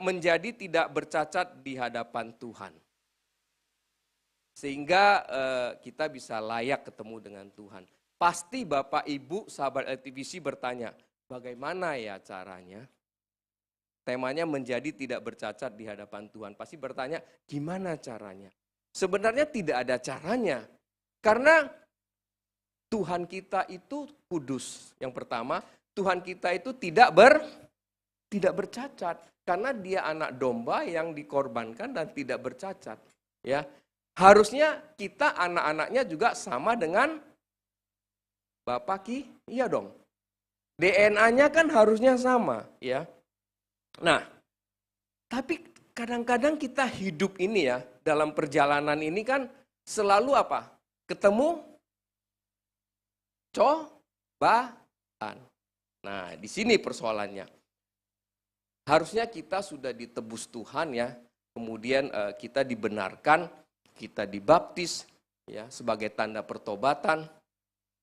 menjadi tidak bercacat di hadapan Tuhan. Sehingga kita bisa layak ketemu dengan Tuhan. Pasti Bapak Ibu sahabat LTVC bertanya, bagaimana ya caranya? Temanya menjadi tidak bercacat di hadapan Tuhan. Pasti bertanya, gimana caranya? Sebenarnya tidak ada caranya. Karena Tuhan kita itu kudus. Yang pertama, Tuhan kita itu tidak bercacat. Karena dia anak domba yang dikorbankan dan tidak bercacat. Ya, harusnya kita anak-anaknya juga sama dengan Bapak iya dong. DNA-nya kan harusnya sama, ya. Nah, tapi kadang-kadang kita hidup ini ya, dalam perjalanan ini kan selalu apa? Ketemu cobaan. Nah, di sini persoalannya. Harusnya kita sudah ditebus Tuhan ya, kemudian kita dibenarkan, kita dibaptis ya sebagai tanda pertobatan.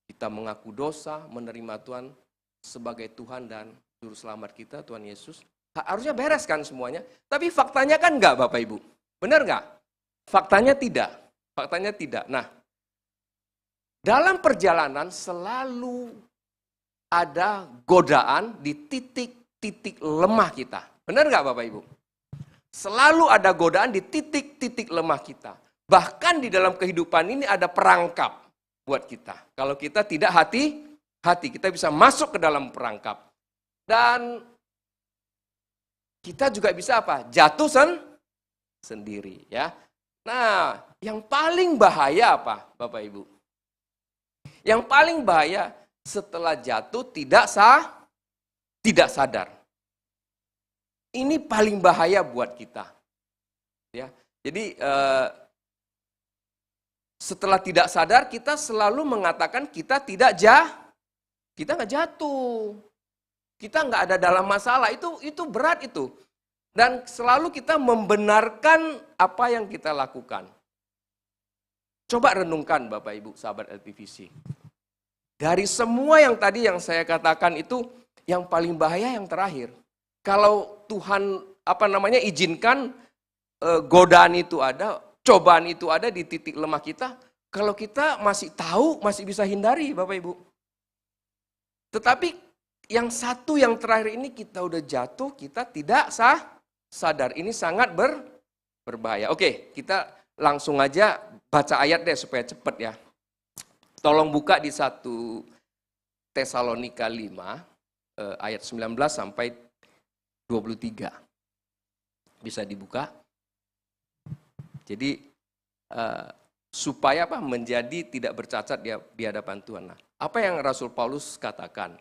Kita mengaku dosa, menerima Tuhan sebagai Tuhan dan Juru Selamat kita, Tuhan Yesus. Harusnya beres kan semuanya. Tapi faktanya kan enggak Bapak Ibu. Benar enggak? Faktanya tidak. Faktanya tidak. Nah, dalam perjalanan selalu ada godaan di titik-titik lemah kita. Benar enggak Bapak Ibu? Selalu ada godaan di titik-titik lemah kita. Bahkan di dalam kehidupan ini ada perangkap buat kita. Kalau kita tidak hati-hati, kita bisa masuk ke dalam perangkap. Dan kita juga bisa apa? Jatuh sendiri ya. Nah, yang paling bahaya apa, Bapak Ibu? Yang paling bahaya setelah jatuh tidak sadar. Ini paling bahaya buat kita. Ya. Jadi setelah tidak sadar, kita selalu mengatakan kita nggak jatuh, kita nggak ada dalam masalah. Itu berat itu. Dan selalu kita membenarkan apa yang kita lakukan. Coba renungkan Bapak Ibu, sahabat LTVC. Dari semua yang tadi yang saya katakan itu, yang paling bahaya yang terakhir. Kalau Tuhan izinkan godaan itu ada, cobaan itu ada di titik lemah kita, kalau kita masih tahu, masih bisa hindari Bapak Ibu. Tetapi yang satu yang terakhir ini kita udah jatuh, kita tidak sadar. Ini sangat berbahaya. Oke, kita langsung aja baca ayat deh supaya cepat ya. Tolong buka di 1 Tesalonika 5 ayat 19 sampai 23. Bisa dibuka. Jadi supaya apa? Menjadi tidak bercacat di hadapan Tuhan. Nah, apa yang Rasul Paulus katakan?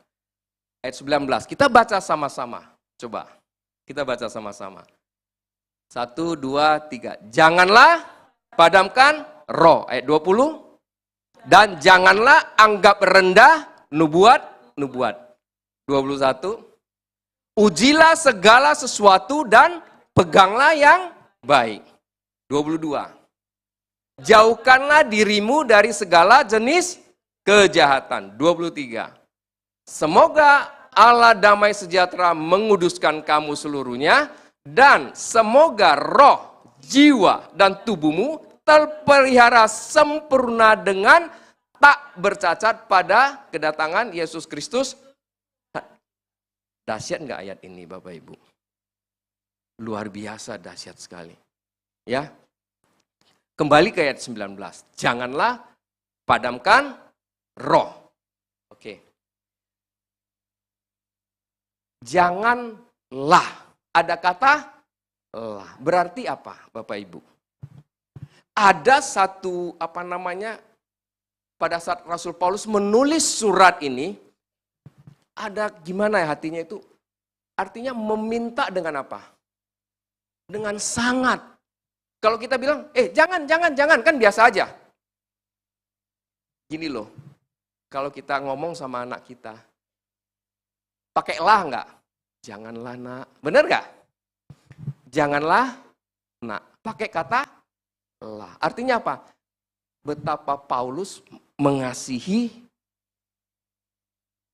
Ayat 19. Kita baca sama-sama. Coba. Kita baca sama-sama. 1, 2, 3. Janganlah padamkan roh. Ayat 20. Dan janganlah anggap rendah nubuat. 21. Ujilah segala sesuatu dan peganglah yang baik. 22. Jauhkanlah dirimu dari segala jenis kejahatan. 23. Semoga Allah damai sejahtera menguduskan kamu seluruhnya, dan semoga roh, jiwa, dan tubuhmu terpelihara sempurna dengan tak bercacat pada kedatangan Yesus Kristus. Dahsyat nggak ayat ini Bapak Ibu? Luar biasa dahsyat sekali. Ya, kembali ke ayat 19. Janganlah padamkan roh. Oke. Janganlah. Ada kata lah. Berarti apa Bapak Ibu? Ada satu pada saat Rasul Paulus menulis surat ini, ada gimana ya hatinya itu? Artinya meminta dengan apa? Dengan sangat. Kalau kita bilang, jangan, kan biasa aja. Gini loh, kalau kita ngomong sama anak kita, pakai lah enggak? Janganlah nak. Benar enggak? Janganlah nak. Pakai kata lah. Artinya apa? Betapa Paulus mengasihi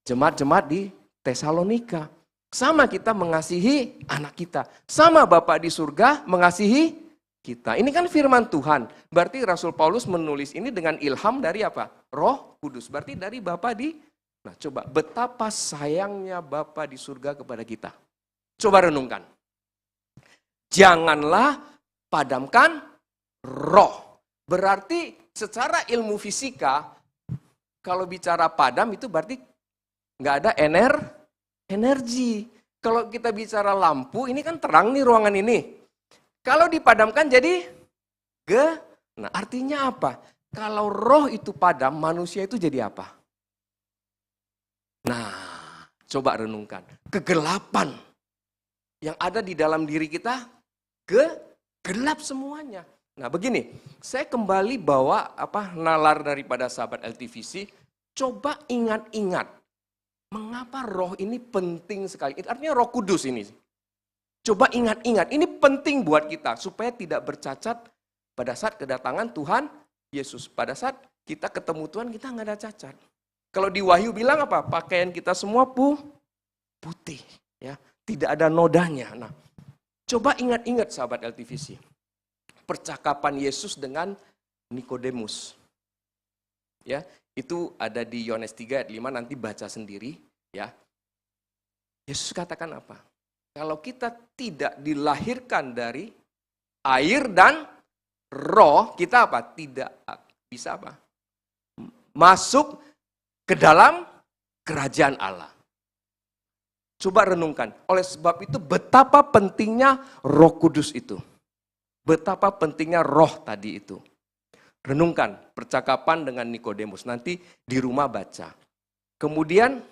jemaat-jemaat di Tesalonika. Sama kita mengasihi anak kita. Sama Bapa di surga mengasihi kita. Ini kan firman Tuhan. Berarti Rasul Paulus menulis ini dengan ilham dari apa? Roh Kudus. Berarti dari Bapa di... Nah coba, betapa sayangnya Bapa di surga kepada kita. Coba renungkan. Janganlah padamkan roh. Berarti secara ilmu fisika, kalau bicara padam itu berarti nggak ada energi. Kalau kita bicara lampu, ini kan terang nih ruangan ini. Kalau dipadamkan jadi Nah artinya apa? Kalau roh itu padam, manusia itu jadi apa? Nah, coba renungkan. Kegelapan yang ada di dalam diri kita, gelap semuanya. Nah begini, saya kembali bawa nalar daripada sahabat LTVC. Coba ingat-ingat, mengapa roh ini penting sekali. Artinya Roh Kudus ini. Coba ingat-ingat, ini penting buat kita supaya tidak bercacat pada saat kedatangan Tuhan Yesus. Pada saat kita ketemu Tuhan, kita nggak ada cacat. Kalau di Wahyu bilang apa? Pakaian kita semua putih, ya, tidak ada nodanya. Nah, coba ingat-ingat sahabat LTVC, percakapan Yesus dengan Nikodemus. Ya, itu ada di Yohanes 3 ayat 5, nanti baca sendiri, ya. Yesus katakan apa? Kalau kita tidak dilahirkan dari air dan roh, kita apa? Tidak bisa apa? Masuk ke dalam kerajaan Allah. Coba renungkan. Oleh sebab itu betapa pentingnya Roh Kudus itu. Betapa pentingnya roh tadi itu. Renungkan percakapan dengan Nikodemus. Nanti di rumah baca. Kemudian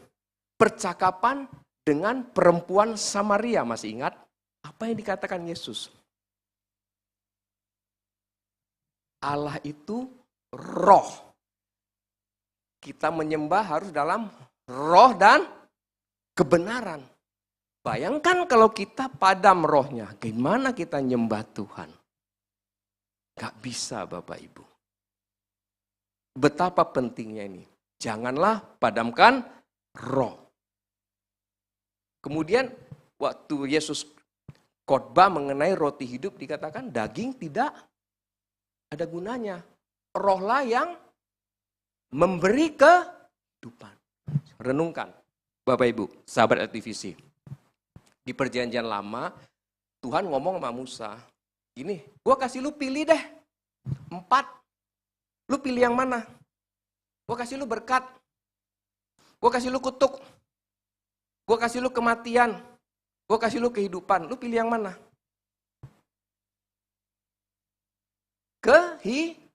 percakapan dengan perempuan Samaria. Masih ingat? Apa yang dikatakan Yesus? Allah itu roh. Kita menyembah harus dalam roh dan kebenaran. Bayangkan kalau kita padam rohnya, gimana kita nyembah Tuhan? Gak bisa Bapak Ibu. Betapa pentingnya ini. Janganlah padamkan roh. Kemudian waktu Yesus khotbah mengenai roti hidup dikatakan daging tidak ada gunanya. Rohlah yang memberi kehidupan. Renungkan, Bapak Ibu, sahabat LTVC. Di perjanjian lama, Tuhan ngomong sama Musa, gini, gue kasih lu pilih deh, 4. Lu pilih yang mana? Gue kasih lu berkat. Gue kasih lu kutuk. Gue kasih lu kematian. Gue kasih lu kehidupan. Lu pilih yang mana? Kehidupan.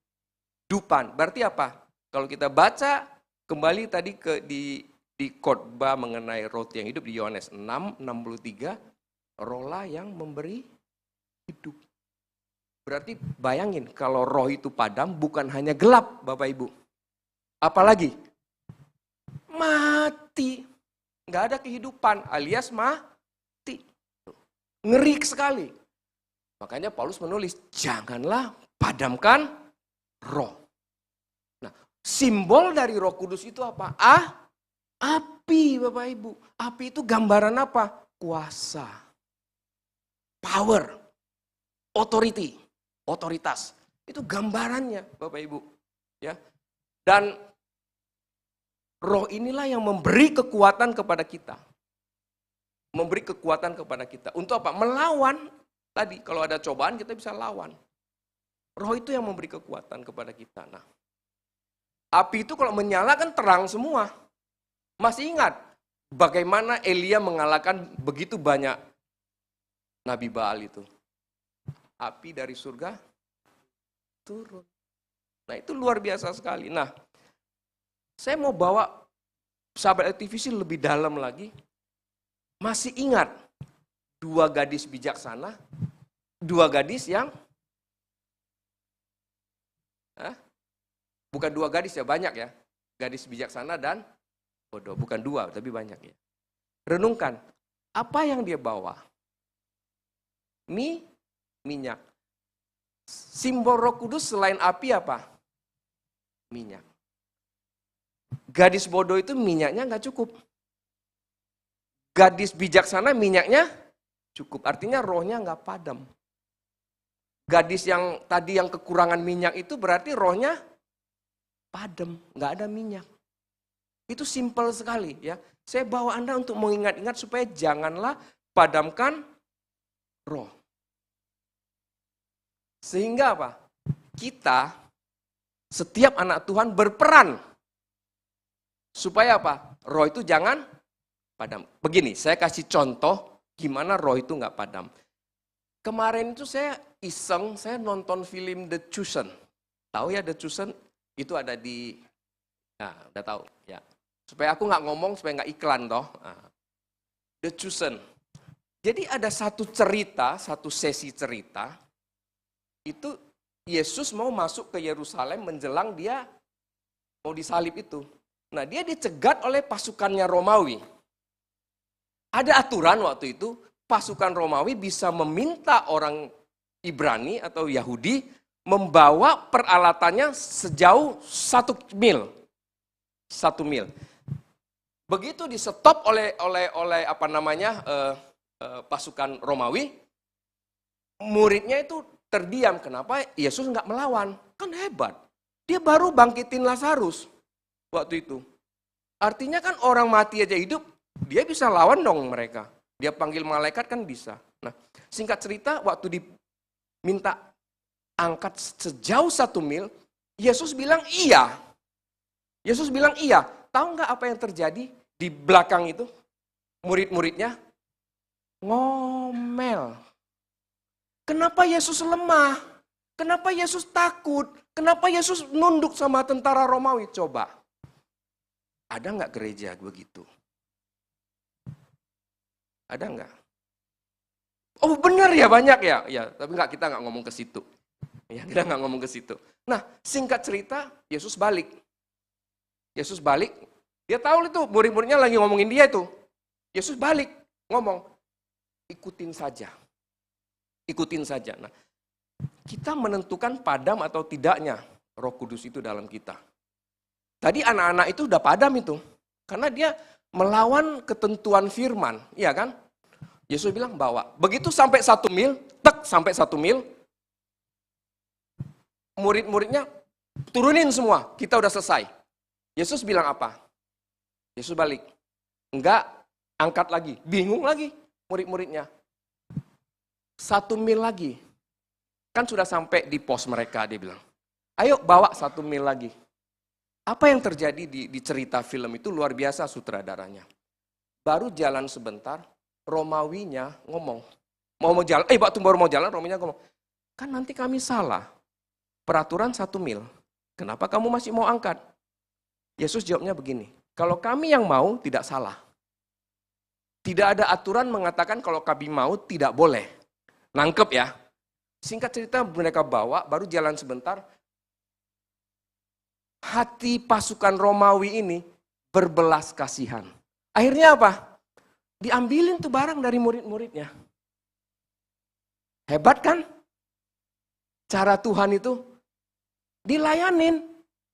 Berarti apa? Kalau kita baca kembali tadi di khotbah mengenai roti yang hidup di Yohanes 6:63, rohlah yang memberi hidup. Berarti bayangin kalau roh itu padam bukan hanya gelap Bapak Ibu. Apalagi mati. Nggak ada kehidupan alias mati. Ngeri sekali. Makanya Paulus menulis, janganlah padamkan roh. Simbol dari Roh Kudus itu apa? Api Bapak Ibu. Api itu gambaran apa? Kuasa. Power. Authority. Otoritas. Itu gambarannya Bapak Ibu. Ya. Dan roh inilah yang memberi kekuatan kepada kita. Memberi kekuatan kepada kita. Untuk apa? Melawan. Tadi kalau ada cobaan kita bisa lawan. Roh itu yang memberi kekuatan kepada kita. Nah, api itu kalau menyala kan terang semua. Masih ingat bagaimana Elia mengalahkan begitu banyak Nabi Baal itu? Api dari surga turun. Nah itu luar biasa sekali. Nah saya mau bawa sahabat LTVC lebih dalam lagi. Masih ingat 2 gadis bijaksana, 2 gadis yang bukan 2 gadis ya, banyak ya. Gadis bijaksana dan bodoh. Bukan 2, tapi banyak ya. Renungkan, apa yang dia bawa? Minyak. Simbol Roh Kudus selain api apa? Minyak. Gadis bodoh itu minyaknya nggak cukup. Gadis bijaksana minyaknya cukup. Artinya rohnya nggak padam. Gadis yang tadi yang kekurangan minyak itu berarti rohnya padam, nggak ada minyak. Itu simpel sekali ya. Saya bawa Anda untuk mengingat-ingat supaya janganlah padamkan roh. Sehingga apa? Kita, setiap anak Tuhan berperan. Supaya apa? Roh itu jangan padam. Begini, saya kasih contoh gimana roh itu nggak padam. Kemarin itu saya iseng, saya nonton film The Chosen. Tahu ya The Chosen? Itu ada di, nah udah tahu ya. Supaya aku nggak ngomong, supaya nggak iklan toh. Nah, The Chosen. Jadi ada satu cerita, satu sesi cerita, itu Yesus mau masuk ke Yerusalem menjelang dia mau disalib itu. Nah dia dicegat oleh pasukannya Romawi. Ada aturan waktu itu, pasukan Romawi bisa meminta orang Ibrani atau Yahudi membawa peralatannya sejauh 1 mil. 1 mil. Begitu di stop oleh pasukan Romawi, muridnya itu terdiam. Kenapa? Yesus nggak melawan. Kan hebat. Dia baru bangkitin Lazarus waktu itu. Artinya kan orang mati aja hidup, dia bisa lawan dong mereka. Dia panggil malaikat kan bisa. Nah, singkat cerita waktu diminta angkat sejauh 1 mil, Yesus bilang iya. Yesus bilang iya. Tahu nggak apa yang terjadi di belakang itu? Murid-muridnya ngomel. Kenapa Yesus lemah? Kenapa Yesus takut? Kenapa Yesus nunduk sama tentara Romawi? Coba. Ada nggak gereja begitu? Ada nggak? Oh benar ya, banyak ya. Ya, tapi kita nggak ngomong ke situ. Ya, kita nggak ngomong ke situ. Nah, singkat cerita, Yesus balik. Yesus balik, dia tahu itu murid-muridnya lagi ngomongin dia itu. Yesus balik, ngomong, ikutin saja. Ikutin saja. Nah, kita menentukan padam atau tidaknya Roh Kudus itu dalam kita. Tadi anak-anak itu udah padam itu. Karena dia melawan ketentuan firman, iya kan? Yesus bilang bawa. Begitu sampai 1 mil, sampai 1 mil, murid-muridnya turunin semua, kita udah selesai. Yesus bilang apa? Yesus balik. Enggak, angkat lagi. Bingung lagi murid-muridnya. 1 mil lagi. Kan sudah sampai di pos mereka, dia bilang. Ayo bawa 1 mil lagi. Apa yang terjadi di cerita film itu luar biasa sutradaranya. Baru jalan sebentar, Romawinya ngomong. Waktu baru mau jalan, Romawinya ngomong. Kan nanti kami salah. Peraturan 1 mil. Kenapa kamu masih mau angkat? Yesus jawabnya begini. Kalau kami yang mau, tidak salah. Tidak ada aturan mengatakan kalau kami mau, tidak boleh. Nangkep ya. Singkat cerita mereka bawa, baru jalan sebentar. Hati pasukan Romawi ini berbelas kasihan. Akhirnya apa? Diambilin tuh barang dari murid-muridnya. Hebat kan? Cara Tuhan itu dilayanin.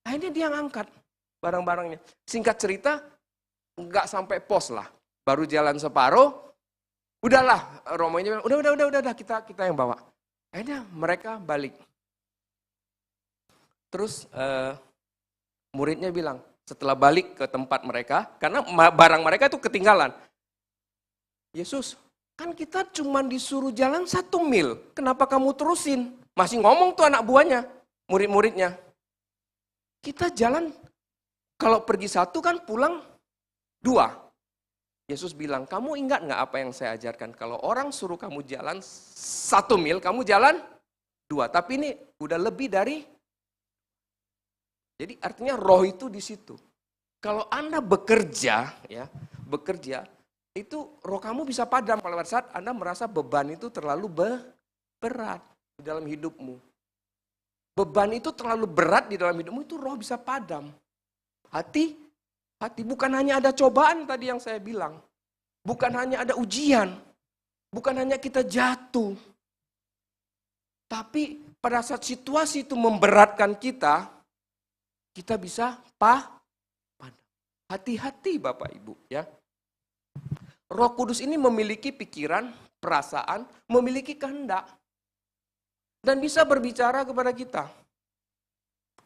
Akhirnya dia ngangkat barang-barangnya. Singkat cerita, nggak sampai pos lah. Baru jalan separuh, udahlah. Romawinya bilang, udah, kita yang bawa. Akhirnya mereka balik. Terus muridnya bilang, setelah balik ke tempat mereka, karena barang mereka itu ketinggalan. Yesus, kan kita cuma disuruh jalan 1 mil, kenapa kamu terusin? Masih ngomong tuh anak buahnya, murid-muridnya. Kita jalan, kalau pergi 1 kan pulang 2. Yesus bilang, kamu ingat nggak apa yang saya ajarkan? Kalau orang suruh kamu jalan 1 mil, kamu jalan 2. Tapi ini udah lebih dari. Jadi artinya roh itu di situ. Kalau Anda bekerja, itu roh kamu bisa padam pada saat Anda merasa beban itu terlalu berat di dalam hidupmu. Beban itu terlalu berat di dalam hidupmu, itu roh bisa padam. Hati bukan hanya ada cobaan tadi yang saya bilang. Bukan hanya ada ujian. Bukan hanya kita jatuh. Tapi pada saat situasi itu memberatkan kita bisa padam. Hati-hati Bapak Ibu ya. Roh Kudus ini memiliki pikiran, perasaan, memiliki kehendak. Dan bisa berbicara kepada kita.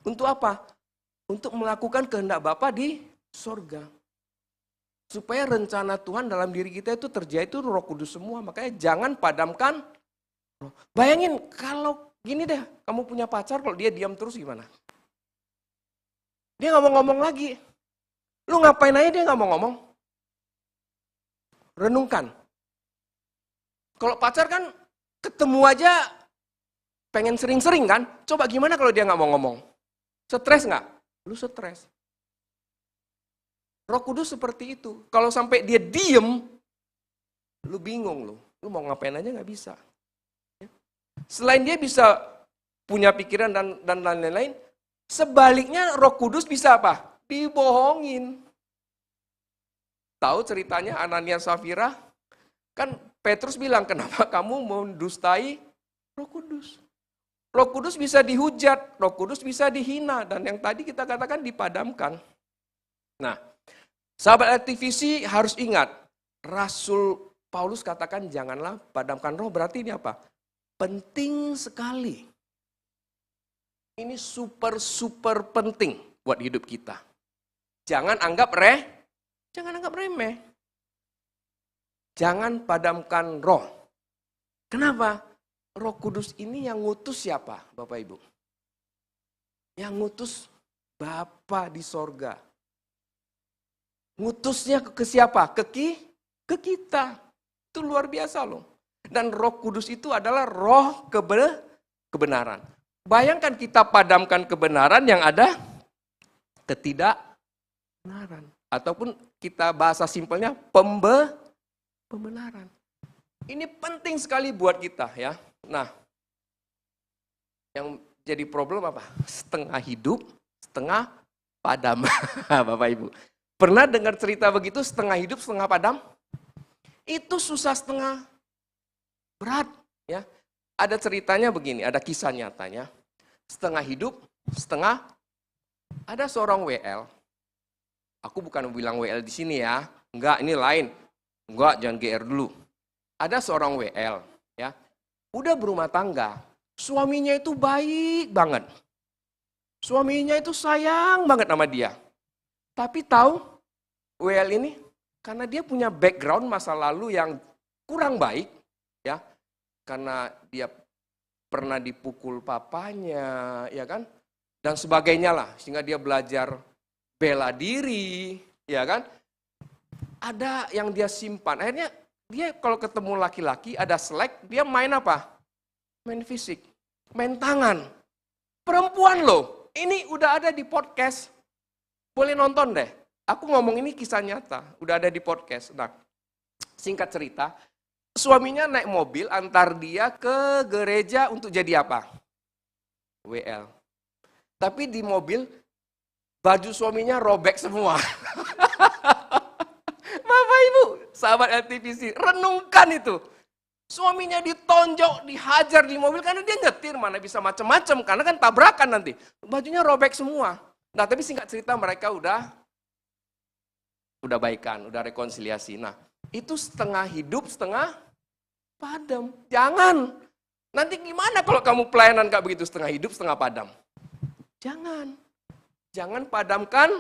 Untuk apa? Untuk melakukan kehendak Bapa di sorga. Supaya rencana Tuhan dalam diri kita itu terjadi itu Roh Kudus semua. Makanya jangan padamkan roh. Bayangin kalau gini deh, kamu punya pacar kalau dia diam terus gimana? Dia nggak mau ngomong lagi. Lu ngapain aja dia nggak mau ngomong? Renungkan. Kalau pacar kan ketemu aja pengen sering-sering kan? Coba gimana kalau dia nggak mau ngomong? Stres nggak? Lu stres. Roh Kudus seperti itu. Kalau sampai dia diem, lu bingung lu. Lu mau ngapain aja nggak bisa. Selain dia bisa punya pikiran dan lain-lain, sebaliknya Roh Kudus bisa apa? Dibohongin. Tahu ceritanya Anania Safira? Kan Petrus bilang, kenapa kamu mendustai Roh Kudus? Roh Kudus bisa dihujat, Roh Kudus bisa dihina, dan yang tadi kita katakan dipadamkan. Nah, sahabat LTVC harus ingat, Rasul Paulus katakan janganlah padamkan roh, berarti ini apa? Penting sekali. Ini super penting buat hidup kita. Jangan anggap remeh. Jangan padamkan roh. Kenapa? Roh Kudus ini yang ngutus siapa, Bapak Ibu? Yang ngutus Bapa di sorga. Ngutusnya ke siapa? Ke kita. Itu luar biasa loh. Dan Roh Kudus itu adalah roh kebenaran. Bayangkan kita padamkan kebenaran yang ada ketidakbenaran. Ataupun kita bahasa simpelnya pembenaran. Ini penting sekali buat kita ya. Nah, yang jadi problem apa? Setengah hidup, setengah padam. Bapak Ibu. Pernah dengar cerita begitu, setengah hidup, setengah padam? Itu susah setengah berat. Ya. Ada ceritanya begini, ada kisah nyatanya. Setengah hidup, setengah ada seorang WL. Aku bukan bilang WL di sini ya. Enggak, ini lain. Enggak, jangan GR dulu. Ada seorang WL, ya. Udah berumah tangga. Suaminya itu baik banget. Suaminya itu sayang banget sama dia. Tapi tahu WL ini karena dia punya background masa lalu yang kurang baik, ya. Karena dia pernah dipukul papanya, ya kan? Dan sebagainya lah, sehingga dia belajar bela diri, ya kan? Ada yang dia simpan. Akhirnya dia kalau ketemu laki-laki ada selek, dia main apa? Main fisik, main tangan. Perempuan loh, ini udah ada di podcast. Boleh nonton deh. Aku ngomong ini kisah nyata, udah ada di podcast. Nah, singkat cerita, suaminya naik mobil antar dia ke gereja untuk jadi apa? WL. Tapi di mobil baju suaminya robek semua. Bapak Ibu, sahabat LTVC, renungkan itu. Suaminya ditonjok, dihajar di mobil karena dia nyetir, mana bisa macam-macam karena kan tabrakan nanti. Bajunya robek semua. Nah, tapi singkat cerita mereka udah baikan, udah rekonsiliasi. Nah, itu setengah hidup, setengah padam. Jangan. Nanti gimana kalau kamu pelayanan kayak begitu, setengah hidup, setengah padam? Jangan. Jangan padamkan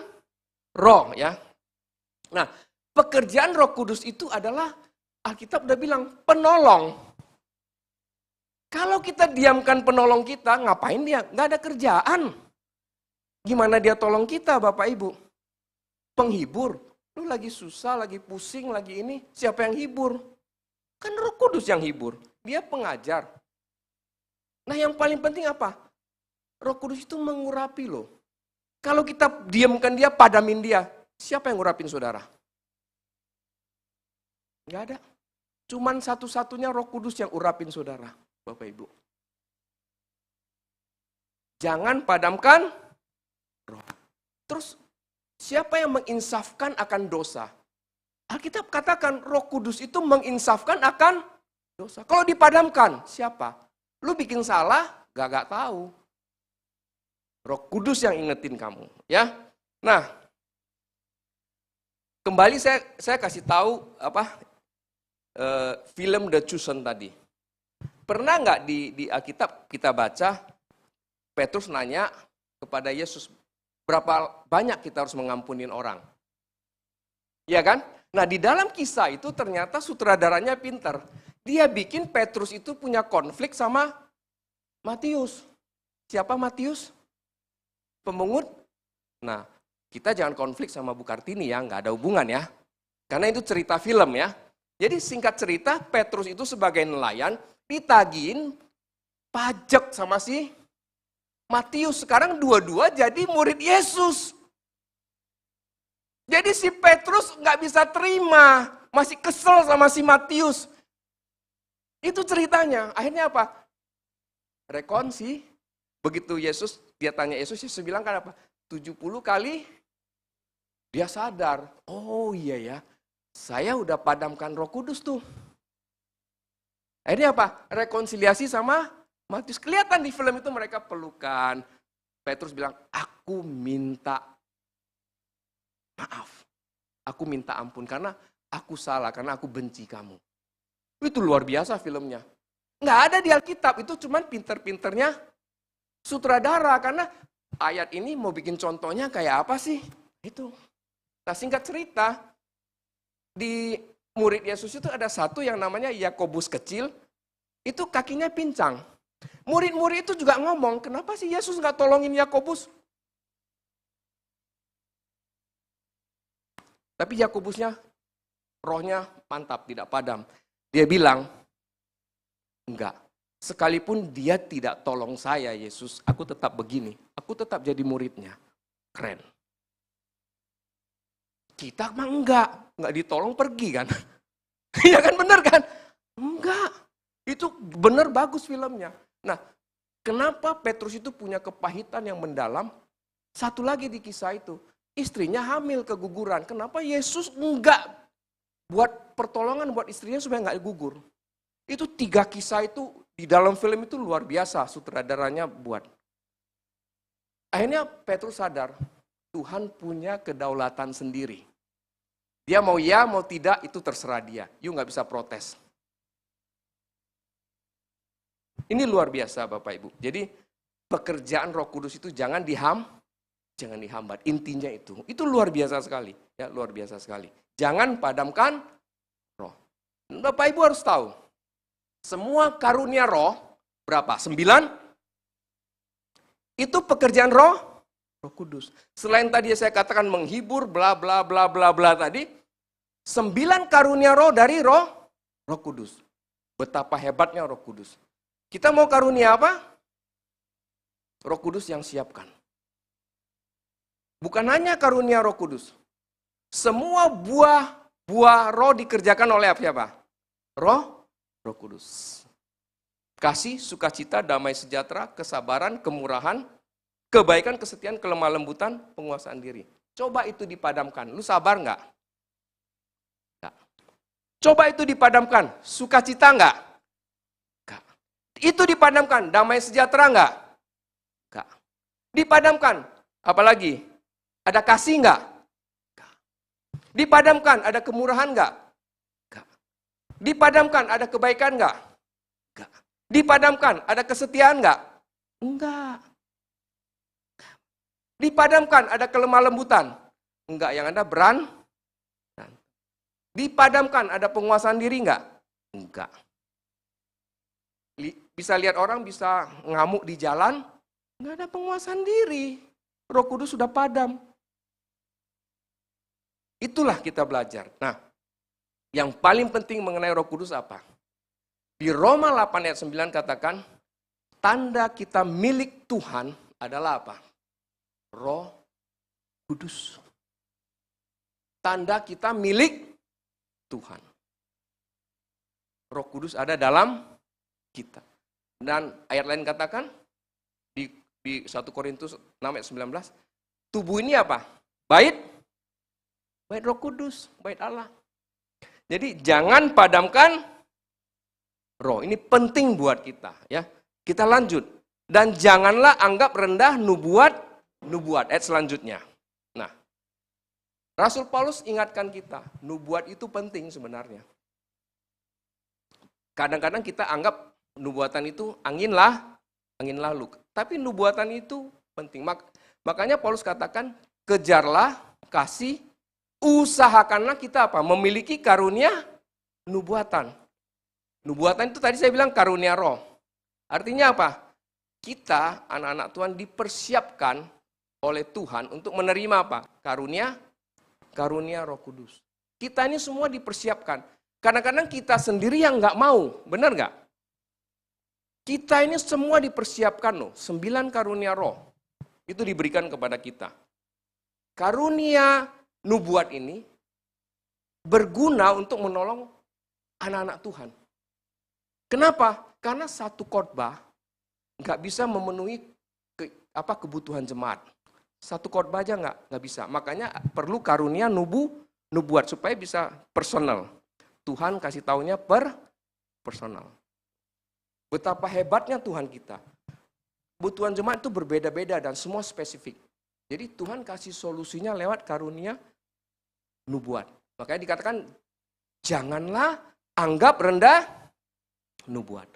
roh ya. Nah, pekerjaan Roh Kudus itu adalah, Alkitab udah bilang, penolong. Kalau kita diamkan penolong kita, ngapain dia? Nggak ada kerjaan. Gimana dia tolong kita, Bapak Ibu? Penghibur. Lu lagi susah, lagi pusing, lagi ini, siapa yang hibur? Kan Roh Kudus yang hibur. Dia pengajar. Nah, yang paling penting apa? Roh Kudus itu mengurapi loh. Kalau kita diamkan dia, padamin dia, siapa yang ngurapin saudara? Nggak ada. Cuman satu-satunya Roh Kudus yang urapin saudara, Bapak Ibu. Jangan padamkan roh. Terus, siapa yang menginsafkan akan dosa? Alkitab katakan Roh Kudus itu menginsafkan akan dosa. Kalau dipadamkan, siapa? Lu bikin salah, gak tahu. Roh Kudus yang ingetin kamu, ya. Nah, kembali saya kasih tahu apa film The Chosen tadi. Pernah nggak di Alkitab kita baca, Petrus nanya kepada Yesus, berapa banyak kita harus mengampunin orang? Iya kan? Nah di dalam kisah itu ternyata sutradaranya pinter. Dia bikin Petrus itu punya konflik sama Matius. Siapa Matius? Pemungut. Nah kita jangan konflik sama Bu Kartini ya, nggak ada hubungan ya. Karena itu cerita film ya. Jadi singkat cerita, Petrus itu sebagai nelayan ditagihin pajak sama si Matius. Sekarang dua-dua jadi murid Yesus. Jadi si Petrus nggak bisa terima, masih kesel sama si Matius. Itu ceritanya. Akhirnya apa? Rekonsi. Begitu dia tanya Yesus bilang kan apa? 70 kali dia sadar. Oh iya ya, saya udah padamkan Roh Kudus tuh. Akhirnya apa? Rekonsiliasi sama Matius. Kelihatan di film itu mereka pelukan. Petrus bilang, aku minta maaf. Aku minta ampun karena aku salah, karena aku benci kamu. Itu luar biasa filmnya. Nggak ada di Alkitab, itu cuman pinter-pinternya sutradara. Karena ayat ini mau bikin contohnya kayak apa sih? Itu. Nah singkat cerita, di murid Yesus itu ada satu yang namanya Yakobus kecil, itu kakinya pincang. Murid-murid itu juga ngomong, kenapa sih Yesus nggak tolongin Yakobus? Tapi Yakobusnya, rohnya mantap, tidak padam. Dia bilang, enggak, sekalipun dia tidak tolong saya Yesus, aku tetap begini, aku tetap jadi muridnya. Keren. Kita mah enggak ditolong pergi kan. Iya kan benar kan? Enggak. Itu benar bagus filmnya. Nah, kenapa Petrus itu punya kepahitan yang mendalam? Satu lagi di kisah itu, istrinya hamil keguguran. Kenapa Yesus enggak buat pertolongan buat istrinya supaya enggak gugur? Itu 3 kisah itu di dalam film itu luar biasa sutradaranya buat. Akhirnya Petrus sadar, Tuhan punya kedaulatan sendiri. Dia mau ya, mau tidak, itu terserah dia. You nggak bisa protes. Ini luar biasa Bapak Ibu. Jadi pekerjaan Roh Kudus itu jangan dihambat. Intinya itu luar biasa sekali. Ya, luar biasa sekali. Jangan padamkan roh. Bapak Ibu harus tahu, semua karunia roh, berapa? 9? Itu pekerjaan Roh Kudus. Selain tadi saya katakan menghibur, bla bla bla bla bla tadi, 9 karunia roh dari Roh Kudus. Betapa hebatnya Roh Kudus. Kita mau karunia apa? Roh Kudus yang siapkan. Bukan hanya karunia Roh Kudus. Semua buah roh dikerjakan oleh siapa? Roh Kudus. Kasih, sukacita, damai sejahtera, kesabaran, kemurahan, kebaikan, kesetiaan, kelemah lembutan, penguasaan diri. Coba itu dipadamkan. Lu sabar nggak? Nggak. Coba itu dipadamkan. Sukacita nggak? Nggak. Itu dipadamkan. Damai sejahtera nggak? Nggak. Dipadamkan. Apalagi? Ada kasih nggak? Nggak. Dipadamkan. Ada kemurahan nggak? Nggak. Dipadamkan. Ada kebaikan nggak? Nggak. Dipadamkan, ada kesetiaan nggak? Enggak. Dipadamkan, ada kelemah lembutan? Enggak, yang ada Dipadamkan, ada penguasaan diri nggak? Enggak. Bisa lihat orang bisa ngamuk di jalan? Nggak ada penguasaan diri. Roh Kudus sudah padam. Itulah kita belajar. Nah, yang paling penting mengenai Roh Kudus apa? Di Roma 8 ayat 9 katakan, tanda kita milik Tuhan adalah apa? Roh Kudus. Tanda kita milik Tuhan. Roh Kudus ada dalam kita. Dan ayat lain katakan, di 1 Korintus 6 ayat 19, tubuh ini apa? Bait Roh Kudus, bait Allah. Jadi jangan padamkan roh, ini penting buat kita ya. Kita lanjut. Dan janganlah anggap rendah nubuat ayat selanjutnya. Nah, Rasul Paulus ingatkan kita, nubuat itu penting sebenarnya. Kadang-kadang kita anggap nubuatan itu angin lalu. Tapi nubuatan itu penting. Makanya Paulus katakan, kejarlah, kasih, usahakanlah kita apa? Memiliki karunia nubuatan. Nubuatan itu tadi saya bilang karunia roh. Artinya apa? Kita, anak-anak Tuhan, dipersiapkan oleh Tuhan untuk menerima apa? Karunia Roh Kudus. Kita ini semua dipersiapkan. Kadang-kadang kita sendiri yang nggak mau, benar nggak? Kita ini semua dipersiapkan loh, 9 karunia roh. Itu diberikan kepada kita. Karunia nubuat ini berguna untuk menolong anak-anak Tuhan. Kenapa? Karena satu khotbah nggak bisa memenuhi kebutuhan jemaat. Satu khotbah aja nggak bisa. Makanya perlu karunia nubuat supaya bisa personal. Tuhan kasih taunya personal. Betapa hebatnya Tuhan kita. Kebutuhan jemaat itu berbeda-beda dan semua spesifik. Jadi Tuhan kasih solusinya lewat karunia nubuat. Makanya dikatakan, janganlah anggap rendah nubuat.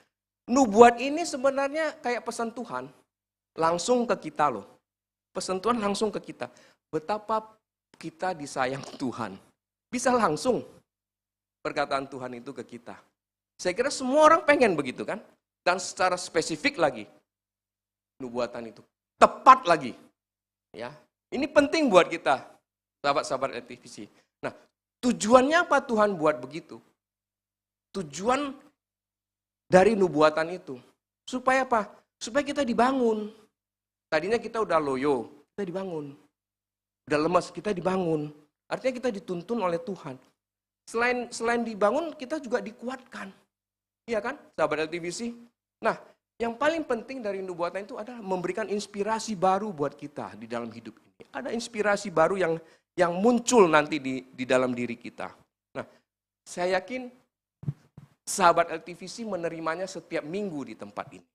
Nubuat ini sebenarnya kayak pesan Tuhan. Langsung ke kita loh. Pesan Tuhan langsung ke kita. Betapa kita disayang Tuhan. Bisa langsung perkataan Tuhan itu ke kita. Saya kira semua orang pengen begitu kan. Dan secara spesifik lagi. Nubuatan itu. Tepat lagi. Ya, ini penting buat kita. Sahabat-sahabat LTVC. Nah, tujuannya apa Tuhan buat begitu? Tujuan dari nubuatan itu. Supaya apa? Supaya kita dibangun. Tadinya kita udah loyo, kita dibangun. Udah lemas, kita dibangun. Artinya kita dituntun oleh Tuhan. Selain dibangun, kita juga dikuatkan. Iya kan, sahabat LTVC? Nah, yang paling penting dari nubuatan itu adalah memberikan inspirasi baru buat kita di dalam hidup ini. Ada inspirasi baru yang muncul nanti di dalam diri kita. Nah, saya yakin sahabat LTVC menerimanya setiap minggu di tempat ini.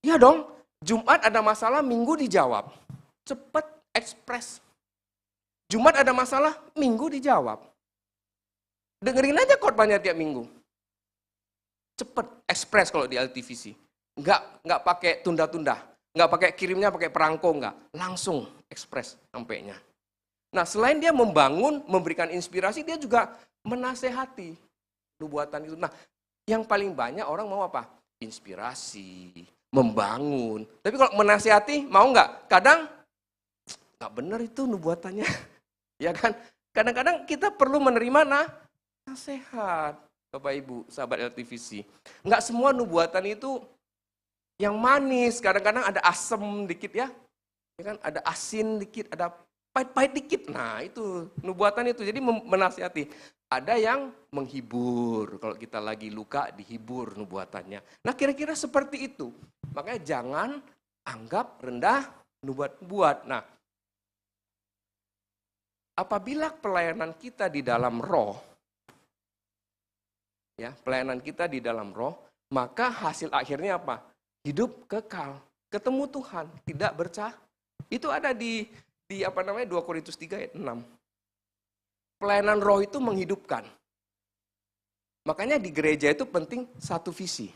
Iya dong, Jumat ada masalah, Minggu dijawab. Cepat, ekspres. Jumat ada masalah, Minggu dijawab. Dengerin aja khotbahnya tiap minggu. Cepet, ekspres kalau di LTVC. Nggak pakai tunda-tunda. Nggak pakai kirimnya pakai perangko, nggak. Langsung ekspres sampainya. Nah, selain dia membangun, memberikan inspirasi, dia juga menasehati nubuatan itu. Nah, yang paling banyak orang mau apa? Inspirasi, membangun. Tapi kalau menasehati, mau nggak? Kadang, nggak benar itu nubuatannya. Ya kan? Kadang-kadang kita perlu menerima nasihat. Bapak Ibu, sahabat LTVC. Nggak semua nubuatan itu yang manis. Kadang-kadang ada asem dikit ya. Ya kan? Ada asin dikit, ada pahit-pahit dikit. Nah itu nubuatan itu. Jadi menasihati. Ada yang menghibur. Kalau kita lagi luka, dihibur nubuatannya. Nah kira-kira seperti itu. Makanya jangan anggap rendah nubuat. Nah, apabila pelayanan kita di dalam roh, ya, pelayanan kita di dalam roh, maka hasil akhirnya apa? Hidup kekal, ketemu Tuhan, tidak bercah. Itu ada di 2 Korintus 3 ayat 6. Pelayanan roh itu menghidupkan. Makanya di gereja itu penting satu visi.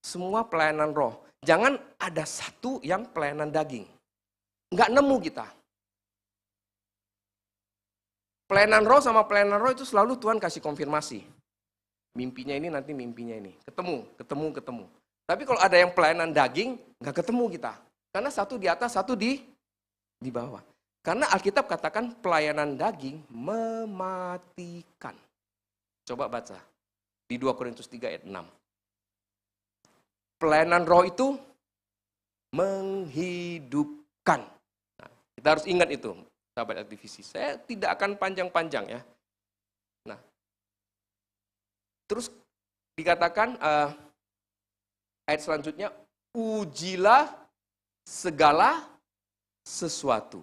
Semua pelayanan roh. Jangan ada satu yang pelayanan daging. Nggak nemu kita. Pelayanan roh sama pelayanan roh itu selalu Tuhan kasih konfirmasi. Mimpinya ini, nanti mimpinya ini. Ketemu. Tapi kalau ada yang pelayanan daging, nggak ketemu kita. Karena satu di atas, satu di bawah. Karena Alkitab katakan pelayanan daging mematikan. Coba baca. Di 2 Korintus 3 ayat 6. Pelayanan roh itu menghidupkan. Nah, kita harus ingat itu, sahabat LTVC. Saya tidak akan panjang-panjang ya. Terus dikatakan ayat selanjutnya, ujilah segala sesuatu.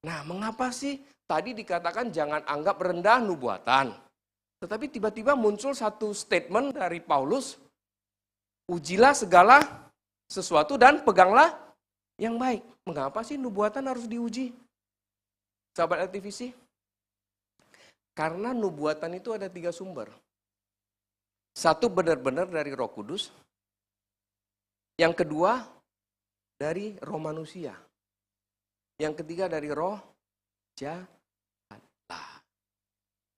Nah, mengapa sih tadi dikatakan jangan anggap rendah nubuatan. Tetapi tiba-tiba muncul satu statement dari Paulus, ujilah segala sesuatu dan peganglah yang baik. Mengapa sih nubuatan harus diuji? Sahabat LTVC? Karena nubuatan itu ada 3 sumber. Satu benar-benar dari Roh Kudus. Yang kedua dari roh manusia. Yang ketiga dari roh jahat.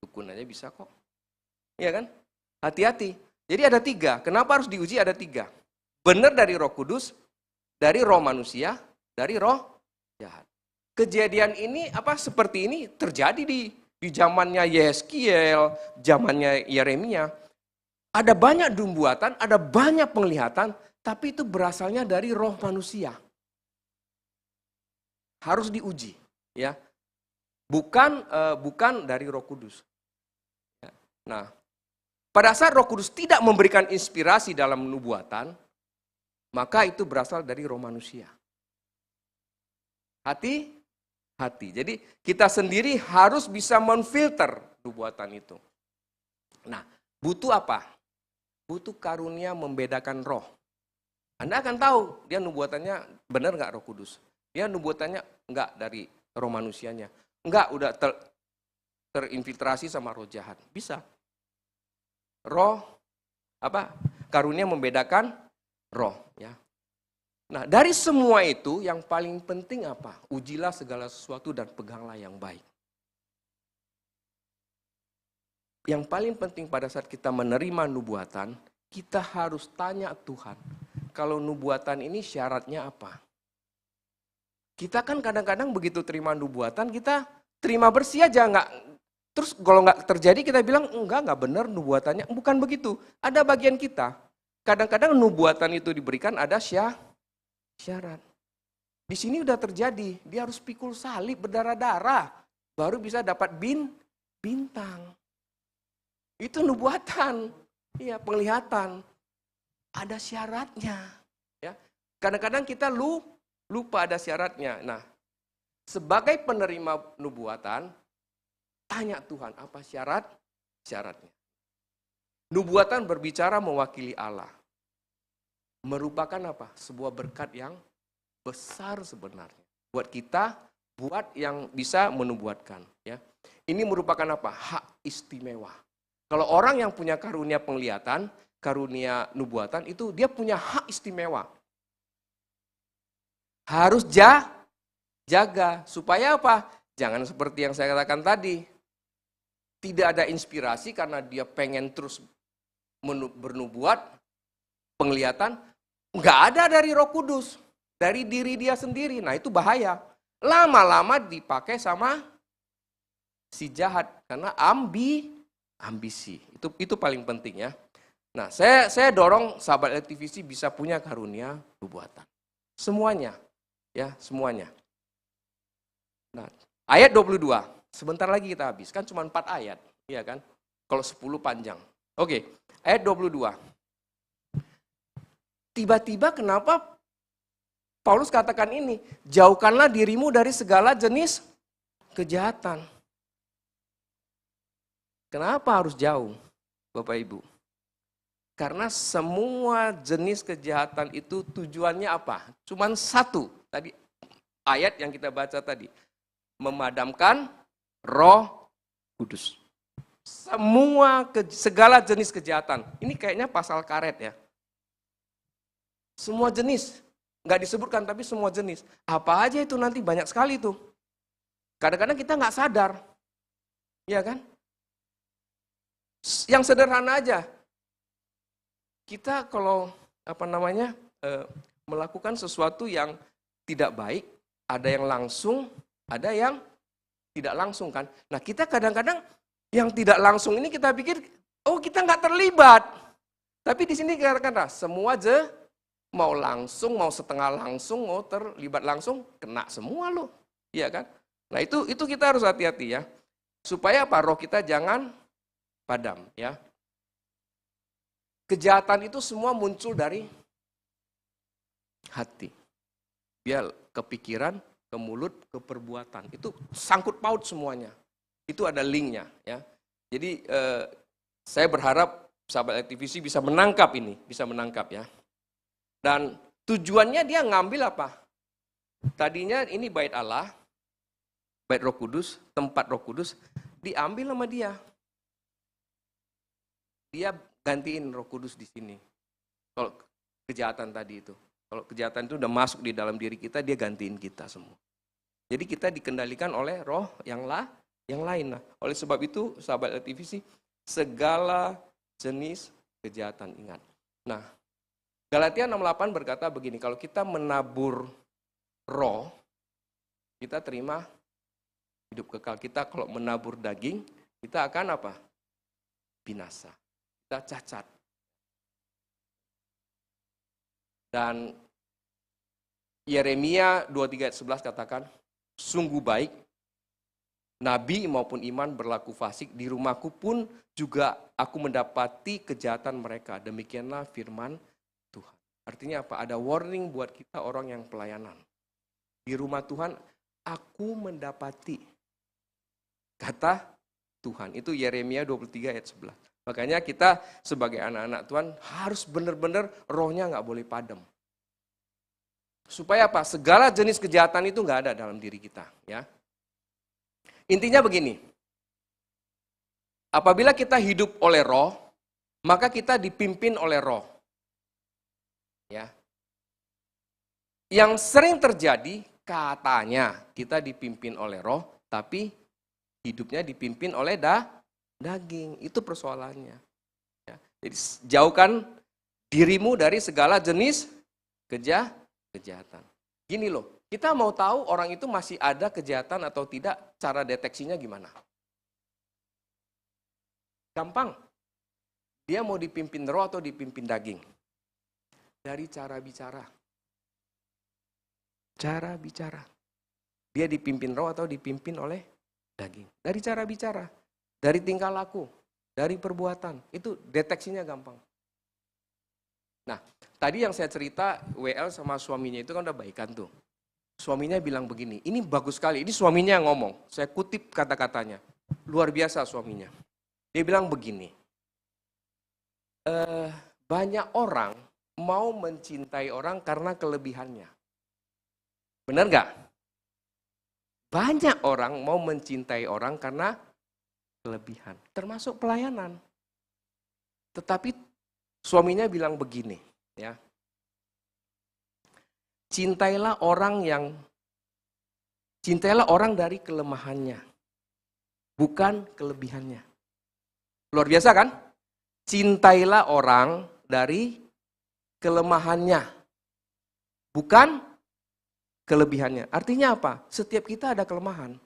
Dukun aja bisa kok. Iya kan? Hati-hati. Jadi ada 3. Kenapa harus diuji? Ada 3. Benar dari Roh Kudus, dari roh manusia, dari roh jahat. Kejadian ini seperti ini terjadi di zamannya Yeskiel, zamannya Yeremia. Ada banyak nubuatan, ada banyak penglihatan, tapi itu berasalnya dari roh manusia. Harus diuji, ya. Bukan dari Roh Kudus. Nah, pada saat Roh Kudus tidak memberikan inspirasi dalam nubuatan, maka itu berasal dari roh manusia. Hati. Jadi kita sendiri harus bisa memfilter nubuatan itu. Nah, butuh apa? Butuh karunia membedakan roh. Anda akan tahu dia nubuatannya benar nggak Roh Kudus. Dia nubuatannya nggak dari roh manusianya. Nggak, udah terinfiltrasi sama roh jahat. Bisa. Karunia membedakan roh, ya. Nah, dari semua itu yang paling penting apa? Ujilah segala sesuatu dan peganglah yang baik. Yang paling penting pada saat kita menerima nubuatan, kita harus tanya Tuhan, kalau nubuatan ini syaratnya apa? Kita kan kadang-kadang begitu terima nubuatan, kita terima bersih aja, terus kalau nggak terjadi kita bilang, enggak benar nubuatannya. Bukan begitu, ada bagian kita. Kadang-kadang nubuatan itu diberikan ada syarat. Di sini udah terjadi, dia harus pikul salib berdarah-darah, baru bisa dapat bintang. Itu nubuatan, iya, penglihatan. Ada syaratnya. Ya. Kadang-kadang kita lupa ada syaratnya. Nah, sebagai penerima nubuatan, tanya Tuhan, apa syaratnya? Nubuatan berbicara mewakili Allah. Merupakan apa? Sebuah berkat yang besar sebenarnya. Buat kita, buat yang bisa menubuatkan. Ya. Ini merupakan apa? Hak istimewa. Kalau orang yang punya karunia penglihatan, karunia nubuatan, itu dia punya hak istimewa. Harus jaga. Supaya apa? Jangan seperti yang saya katakan tadi. Tidak ada inspirasi karena dia pengen terus bernubuat, penglihatan, nggak ada dari Roh Kudus, dari diri dia sendiri. Nah, itu bahaya. Lama-lama dipakai sama si jahat karena ambisi. Itu paling penting, ya. Nah, saya dorong sahabat LTVC bisa punya karunia nubuatan. Semuanya, ya, semuanya. Nah, ayat 22. Sebentar lagi kita habis, kan cuma 4 ayat, iya kan? Kalau 10 panjang. Oke, ayat 22. Tiba-tiba kenapa Paulus katakan ini? Jauhkanlah dirimu dari segala jenis kejahatan. Kenapa harus jauh, Bapak Ibu? Karena semua jenis kejahatan itu tujuannya apa? Cuman satu, tadi ayat yang kita baca tadi. Memadamkan Roh Kudus. Segala jenis kejahatan. Ini kayaknya pasal karet, ya. Semua jenis. Nggak disebutkan, tapi semua jenis. Apa aja itu nanti banyak sekali tuh. Kadang-kadang kita nggak sadar. Iya kan? Yang sederhana aja. Kita kalau melakukan sesuatu yang tidak baik, ada yang langsung, ada yang tidak langsung kan. Nah, kita kadang-kadang yang tidak langsung ini kita pikir, oh kita nggak terlibat. Tapi di sini katakan, semua mau langsung, mau setengah langsung, mau terlibat langsung, kena semua loh. Iya kan? Nah, itu kita harus hati-hati, ya. Supaya apa? Roh kita jangan padam, ya. Kejahatan itu semua muncul dari hati. Dia kepikiran, ke mulut, ke perbuatan. Itu sangkut paut semuanya. Itu ada linknya, ya. Jadi saya berharap sahabat LTVC bisa menangkap ini, ya. Dan tujuannya dia ngambil apa? Tadinya ini bait Allah, bait Roh Kudus, tempat Roh Kudus, diambil sama dia. Dia gantiin Roh Kudus di sini. Kalau kejahatan tadi itu. Kalau kejahatan itu udah masuk di dalam diri kita, dia gantiin kita semua. Jadi kita dikendalikan oleh roh yang lain. Nah, oleh sebab itu, sahabat LTVC, segala jenis kejahatan, ingat. Nah, Galatia 6:8 berkata begini, kalau kita menabur roh, kita terima hidup kekal. Kita kalau menabur daging, kita akan apa? Binasa. Kita cacat. Dan Yeremia 23:11 katakan, sungguh baik, nabi maupun iman berlaku fasik, di rumahku pun juga aku mendapati kejahatan mereka. Demikianlah firman Tuhan. Artinya apa? Ada warning buat kita orang yang pelayanan. Di rumah Tuhan, aku mendapati. Kata Tuhan. Itu Yeremia 23:11. Makanya kita sebagai anak-anak Tuhan harus benar-benar rohnya nggak boleh padam. Supaya apa? Segala jenis kejahatan itu nggak ada dalam diri kita. Ya. Intinya begini. Apabila kita hidup oleh roh, maka kita dipimpin oleh roh. Ya. Yang sering terjadi, katanya kita dipimpin oleh roh, tapi hidupnya dipimpin oleh daging. Itu persoalannya. Ya. Jadi jauhkan dirimu dari segala jenis kejahatan. Gini loh, kita mau tahu orang itu masih ada kejahatan atau tidak, cara deteksinya gimana? Gampang. Dia mau dipimpin roh atau dipimpin daging? Dari cara bicara. Cara bicara. Dia dipimpin roh atau dipimpin oleh daging? Dari cara bicara. Dari tingkah laku. Dari perbuatan. Itu deteksinya gampang. Nah, tadi yang saya cerita, WL sama suaminya itu kan udah baikan tuh. Suaminya bilang begini, ini bagus sekali, ini suaminya yang ngomong. Saya kutip kata-katanya. Luar biasa suaminya. Dia bilang begini, banyak orang mau mencintai orang karena kelebihannya. Benar nggak? Banyak orang mau mencintai orang karena kelebihan, termasuk pelayanan. Tetapi suaminya bilang begini, ya. Cintailah orang dari kelemahannya, bukan kelebihannya. Luar biasa kan? Cintailah orang dari kelemahannya, bukan kelebihannya. Artinya apa? Setiap kita ada kelemahan.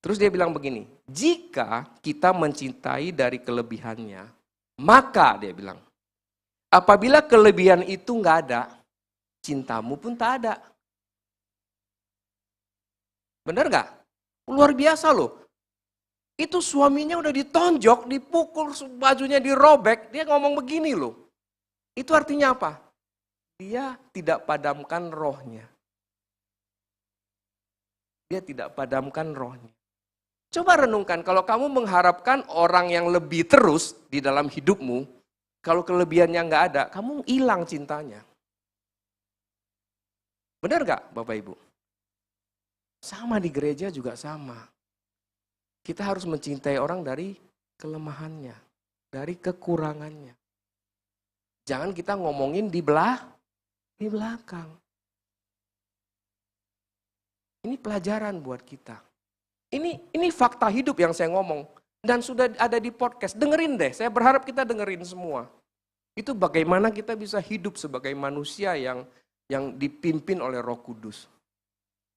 Terus dia bilang begini, jika kita mencintai dari kelebihannya, maka dia bilang, apabila kelebihan itu nggak ada, cintamu pun tak ada. Benar nggak? Luar biasa loh. Itu suaminya udah ditonjok, dipukul, bajunya dirobek, dia ngomong begini loh. Itu artinya apa? Dia tidak padamkan rohnya. Dia tidak padamkan rohnya. Coba renungkan, kalau kamu mengharapkan orang yang lebih terus di dalam hidupmu, kalau kelebihannya nggak ada, kamu hilang cintanya. Benar nggak Bapak Ibu? Sama di gereja juga sama. Kita harus mencintai orang dari kelemahannya, dari kekurangannya. Jangan kita ngomongin di belakang. Ini pelajaran buat kita. Ini fakta hidup yang saya ngomong. Dan sudah ada di podcast. Dengerin deh, saya berharap kita dengerin semua. Itu bagaimana kita bisa hidup sebagai manusia yang dipimpin oleh Roh Kudus.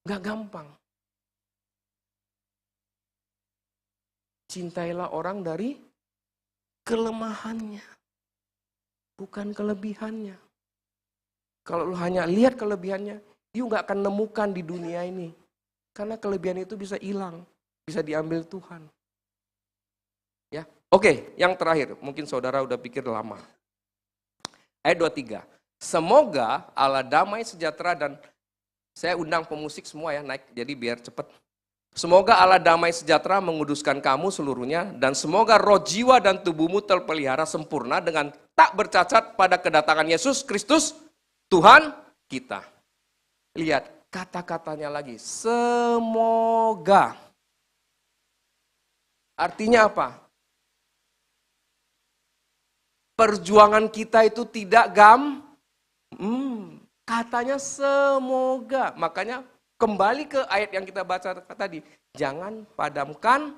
Nggak gampang. Cintailah orang dari kelemahannya, bukan kelebihannya. Kalau lu hanya lihat kelebihannya, you nggak akan nemukan di dunia ini. Karena kelebihan itu bisa hilang, bisa diambil Tuhan. Ya, oke, yang terakhir, mungkin saudara udah pikir lama. Ayat 23. Semoga Allah damai sejahtera dan saya undang pemusik semua ya naik, jadi biar cepat. Semoga Allah damai sejahtera menguduskan kamu seluruhnya dan semoga roh, jiwa, dan tubuhmu terpelihara sempurna dengan tak bercacat pada kedatangan Yesus Kristus, Tuhan kita. Lihat kata-katanya lagi, semoga. Artinya apa? perjuangan kita itu tidak katanya semoga. Makanya kembali ke ayat yang kita baca tadi. Jangan padamkan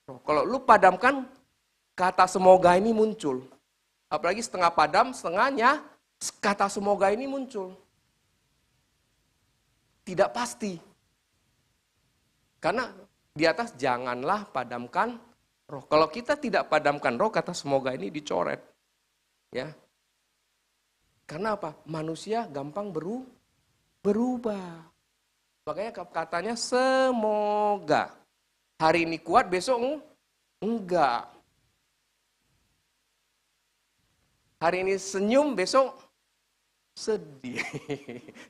roh. Kalau lu padamkan, kata semoga ini muncul. Apalagi setengah padam, setengahnya kata semoga ini muncul. Tidak pasti. Karena di atas janganlah padamkan roh. Kalau kita tidak padamkan roh, kata semoga ini dicoret. Ya. Karena apa? Manusia gampang berubah. Makanya katanya semoga. Hari ini kuat, besok enggak. Hari ini senyum, besok sedih.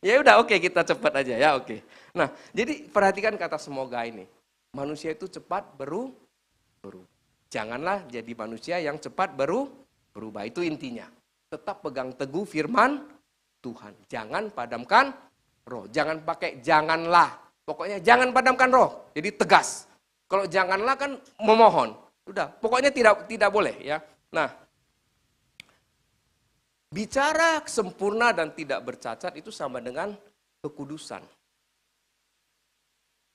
Ya udah, oke, kita cepat aja ya, oke. Nah, jadi perhatikan kata semoga ini. Manusia itu cepat berubah. Janganlah jadi manusia yang cepat berubah. Itu intinya. Tetap pegang teguh firman Tuhan. Jangan padamkan roh. Jangan pakai janganlah. Pokoknya jangan padamkan roh. Jadi tegas. Kalau janganlah kan memohon. Udah, pokoknya tidak boleh ya. Nah, bicara sempurna dan tidak bercacat itu sama dengan kekudusan.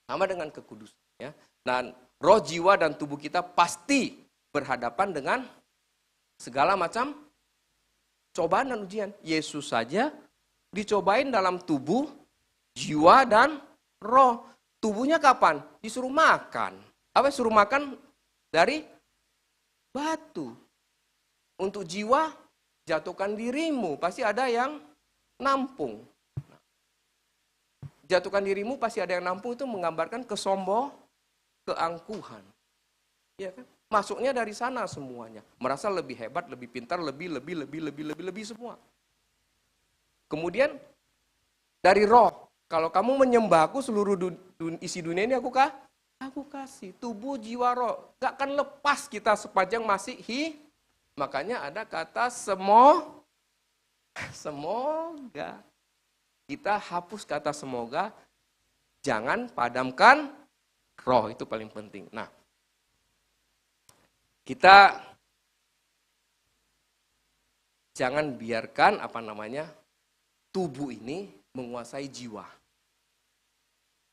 Sama dengan kekudusan ya. Dan roh, jiwa dan tubuh kita pasti berhadapan dengan segala macam cobaan dan ujian. Yesus saja dicobain dalam tubuh, jiwa dan roh. Tubuhnya kapan? Disuruh makan. Apa suruh makan? Dari batu. Untuk jiwa, jatuhkan dirimu. Pasti ada yang nampung. Jatuhkan dirimu pasti ada yang nampung, itu menggambarkan keangkuhan. Ya kan? Masuknya dari sana semuanya. Merasa lebih hebat, lebih pintar, lebih semua. Kemudian dari roh. Kalau kamu menyembah aku, seluruh isi dunia ini aku kasih. Tubuh, jiwa, roh. Gak akan lepas kita sepanjang masih Makanya ada kata semoga. Kita hapus kata semoga. Jangan padamkan roh. Itu paling penting. Nah, kita jangan biarkan tubuh ini menguasai jiwa.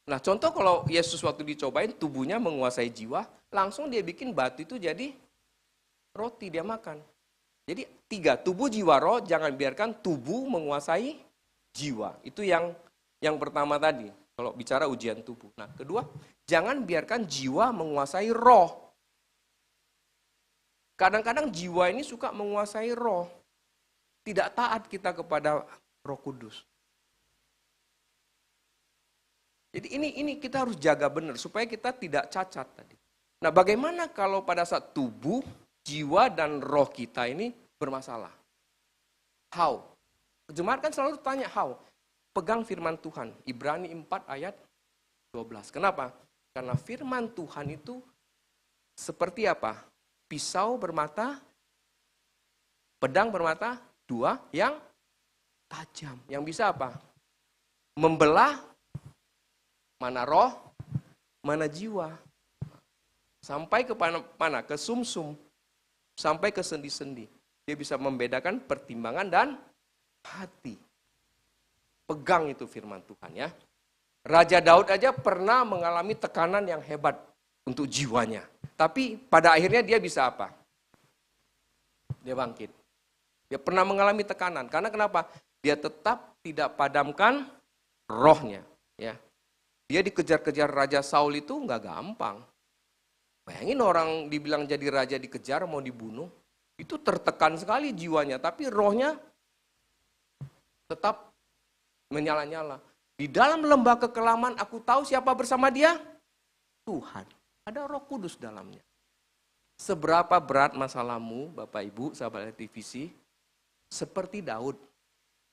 Nah, contoh kalau Yesus waktu dicobain tubuhnya menguasai jiwa, langsung dia bikin batu itu jadi roti, dia makan. Jadi 3, tubuh, jiwa, roh, jangan biarkan tubuh menguasai jiwa. Itu yang pertama tadi, kalau bicara ujian tubuh. Nah, kedua, jangan biarkan jiwa menguasai roh. Kadang-kadang jiwa ini suka menguasai roh. Tidak taat kita kepada Roh Kudus. Jadi ini kita harus jaga benar supaya kita tidak cacat tadi. Nah, bagaimana kalau pada saat tubuh, jiwa dan roh kita ini bermasalah? How? Jemaat kan selalu tanya how. Pegang firman Tuhan. Ibrani 4 ayat 12. Kenapa? Karena firman Tuhan itu seperti apa? Pisau bermata, pedang bermata 2 yang tajam. Yang bisa apa? Membelah mana roh, mana jiwa. Sampai ke mana? Ke sumsum. Sampai ke sendi-sendi. Dia bisa membedakan pertimbangan dan hati. Pegang itu firman Tuhan ya. Raja Daud aja pernah mengalami tekanan yang hebat untuk jiwanya. Tapi pada akhirnya dia bisa apa? Dia bangkit. Dia pernah mengalami tekanan. Karena kenapa? Dia tetap tidak padamkan rohnya. Ya. Dia dikejar-kejar Raja Saul itu nggak gampang. Bayangin orang dibilang jadi raja dikejar mau dibunuh. Itu tertekan sekali jiwanya. Tapi rohnya tetap menyala-nyala. Di dalam lembah kekelaman aku tahu siapa bersama dia? Tuhan. Ada Roh Kudus dalamnya. Seberapa berat masalahmu, Bapak Ibu, sahabat TVC, seperti Daud.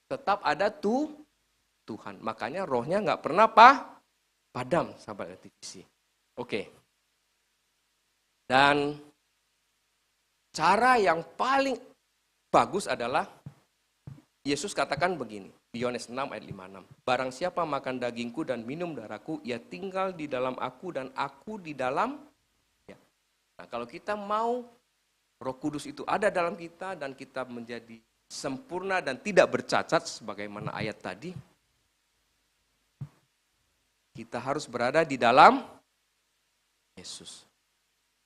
Tetap ada Tuhan. Makanya rohnya nggak pernah padam, sahabat TVC. Oke. Dan cara yang paling bagus adalah Yesus katakan begini. Di Yohanes 6 ayat 56. Barang siapa makan dagingku dan minum darahku, ia tinggal di dalam aku dan aku di dalam. Ya. Nah, kalau kita mau Roh Kudus itu ada dalam kita dan kita menjadi sempurna dan tidak bercacat sebagaimana ayat tadi. Kita harus berada di dalam Yesus.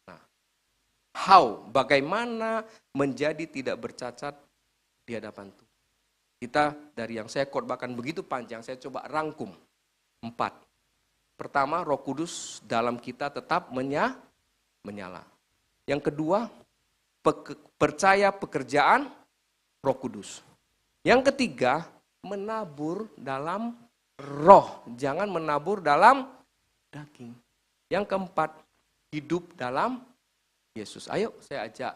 Nah, bagaimana menjadi tidak bercacat di hadapan Tuhan? Kita dari yang saya khotbahkan begitu panjang, saya coba rangkum 4. Pertama, Roh Kudus dalam kita tetap menyala. Yang kedua, percaya pekerjaan Roh Kudus. Yang ketiga, menabur dalam roh, jangan menabur dalam daging. Yang keempat, hidup dalam Yesus. Ayo saya ajak